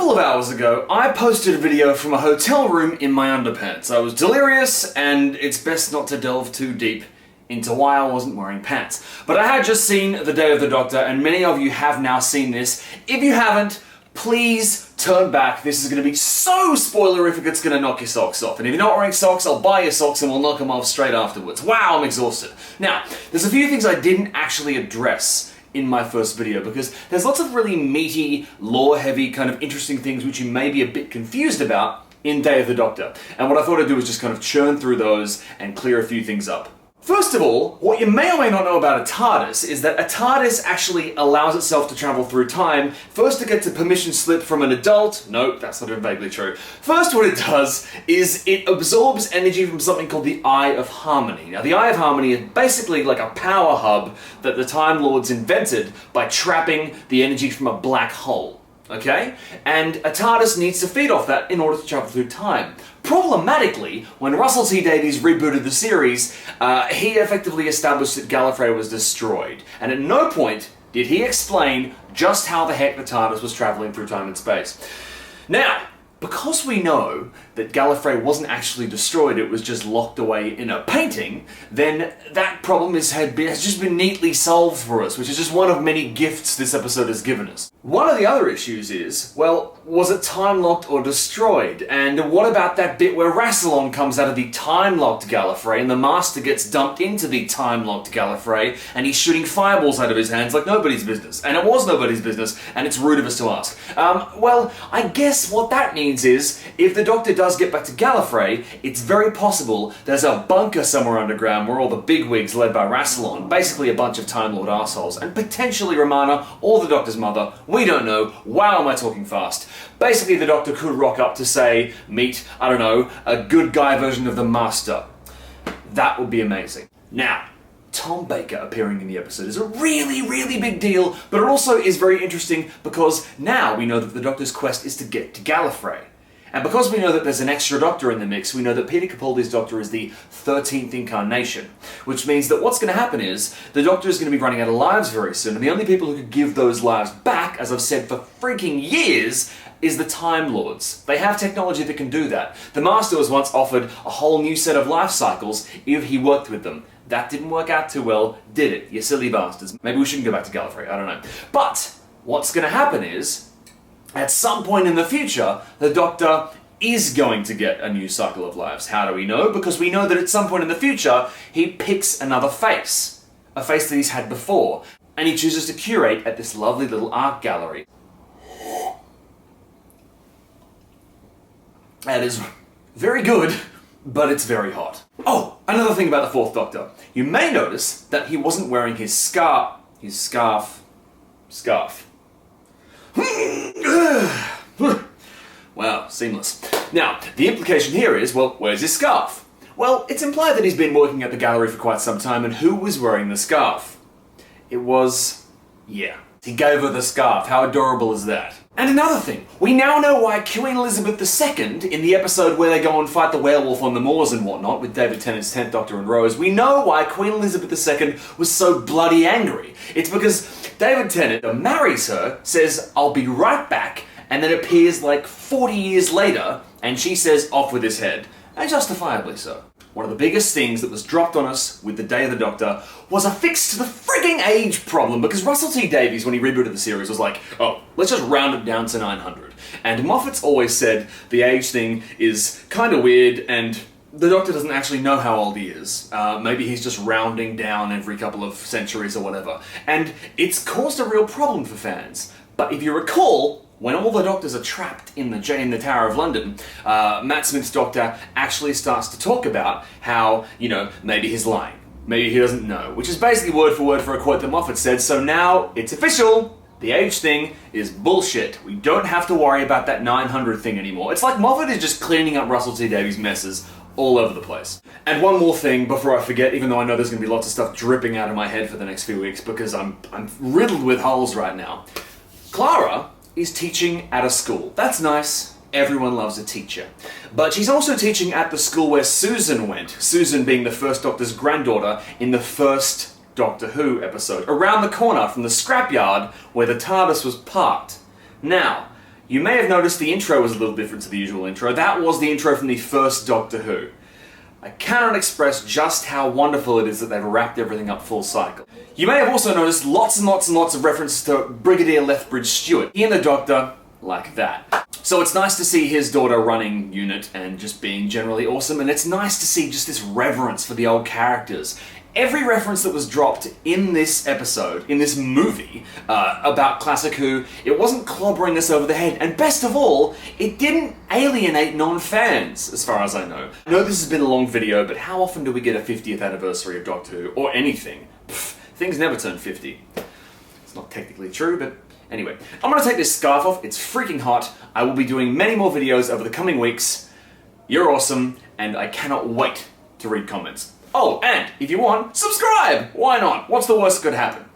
couple of hours ago, I posted a video from a hotel room in my underpants. I was delirious, and it's best not to delve too deep into why I wasn't wearing pants. But I had just seen The Day of the Doctor, and many of you have now seen this. If you haven't, please turn back. This is going to be so spoilerific it's going to knock your socks off. And if you're not wearing socks, I'll buy your socks and we'll knock them off straight afterwards. Wow, I'm exhausted. Now, there's a few things I didn't actually address in my first video, because there's lots of really meaty, lore-heavy, kind of interesting things which you may be a bit confused about in Day of the Doctor. And what I thought I'd do is just kind of churn through those and clear a few things up. First of all, what you may or may not know about a TARDIS is that a TARDIS actually allows itself to travel through time. First, it gets a permission slip from an adult. Nope, that's not even vaguely true. First, what it does is it absorbs energy from something called the Eye of Harmony. Now, the Eye of Harmony is basically like a power hub that the Time Lords invented by trapping the energy from a black hole. Okay? And a TARDIS needs to feed off that in order to travel through time. Problematically, when Russell T Davies rebooted the series, he effectively established that Gallifrey was destroyed. And at no point did he explain just how the heck the TARDIS was traveling through time and space. Now, because we know that Gallifrey wasn't actually destroyed, it was just locked away in a painting, then that problem has just been neatly solved for us, which is just one of many gifts this episode has given us. One of the other issues is, well, was it time-locked or destroyed? And what about that bit where Rassilon comes out of the time-locked Gallifrey and the Master gets dumped into the time-locked Gallifrey and he's shooting fireballs out of his hands like nobody's business? And it was nobody's business, and it's rude of us to ask. Well, I guess what that means is, if the Doctor does get back to Gallifrey, it's very possible there's a bunker somewhere underground where all the bigwigs led by Rassilon, basically a bunch of Time Lord arseholes, and potentially Romana or the Doctor's mother, we don't know. Wow, am I talking fast. Basically, the Doctor could rock up to, say, meet, I don't know, a good guy version of the Master. That would be amazing. Now, Tom Baker appearing in the episode is a really, really big deal, but it also is very interesting because now we know that the Doctor's quest is to get to Gallifrey. And because we know that there's an extra Doctor in the mix, we know that Peter Capaldi's Doctor is the 13th incarnation, which means that what's going to happen is the Doctor is going to be running out of lives very soon, and the only people who could give those lives back, as I've said for freaking years, is the Time Lords. They have technology that can do that. The Master was once offered a whole new set of life cycles if he worked with them. That didn't work out too well, did it? You silly bastards. Maybe we shouldn't go back to Gallifrey, I don't know. But what's going to happen is, at some point in the future, the Doctor is going to get a new cycle of lives. How do we know? Because we know that at some point in the future, he picks another face. A face that he's had before. And he chooses to curate at this lovely little art gallery. That is very good, but it's very hot. Oh, another thing about the Fourth Doctor. You may notice that he wasn't wearing his scarf. Wow, seamless. Now, the implication here is, well, where's his scarf? Well, it's implied that he's been working at the gallery for quite some time, and who was wearing the scarf? It was... yeah. He gave her the scarf. How adorable is that? And another thing, we now know why Queen Elizabeth II, in the episode where they go and fight the werewolf on the moors and whatnot, with David Tennant's 10th Doctor and Rose, we know why Queen Elizabeth II was so bloody angry. It's because David Tennant marries her, says, "I'll be right back," and then appears like 40 years later, and she says, "Off with his head." And justifiably so. One of the biggest things that was dropped on us with The Day of the Doctor was a fix to the frigging age problem, because Russell T Davies, when he rebooted the series, was like, oh, let's just round it down to 900. And Moffat's always said the age thing is kind of weird, and the Doctor doesn't actually know how old he is. Maybe he's just rounding down every couple of centuries or whatever. And it's caused a real problem for fans. But if you recall, when all the Doctors are trapped in the Tower of London, Matt Smith's Doctor actually starts to talk about how, you know, maybe he's lying. Maybe he doesn't know. Which is basically word for word for a quote that Moffat said, so now it's official. The age thing is bullshit. We don't have to worry about that 900 thing anymore. It's like Moffat is just cleaning up Russell T Davies' messes all over the place. And one more thing before I forget, even though I know there's going to be lots of stuff dripping out of my head for the next few weeks because I'm riddled with holes right now. Clara is teaching at a school. That's nice. Everyone loves a teacher. But she's also teaching at the school where Susan went. Susan being the First Doctor's granddaughter in the first Doctor Who episode. Around the corner from the scrapyard where the TARDIS was parked. Now, You may have noticed the intro was a little different to the usual intro. That was the intro from the first Doctor Who. I cannot express just how wonderful it is that they've wrapped everything up full cycle. You may have also noticed lots and lots and lots of references to Brigadier Lethbridge Stewart in the Doctor, like that. So it's nice to see his daughter running UNIT and just being generally awesome, and it's nice to see just this reverence for the old characters. Every reference that was dropped in this episode, in this movie, about Classic Who, it wasn't clobbering us over the head, and best of all, it didn't alienate non-fans, as far as I know. I know this has been a long video, but how often do we get a 50th anniversary of Doctor Who, or anything? Pfft, things never turn 50. It's not technically true, but anyway. I'm gonna take this scarf off, it's freaking hot. I will be doing many more videos over the coming weeks. You're awesome, and I cannot wait to read comments. Oh, and if you want, subscribe! Why not? What's the worst that could happen?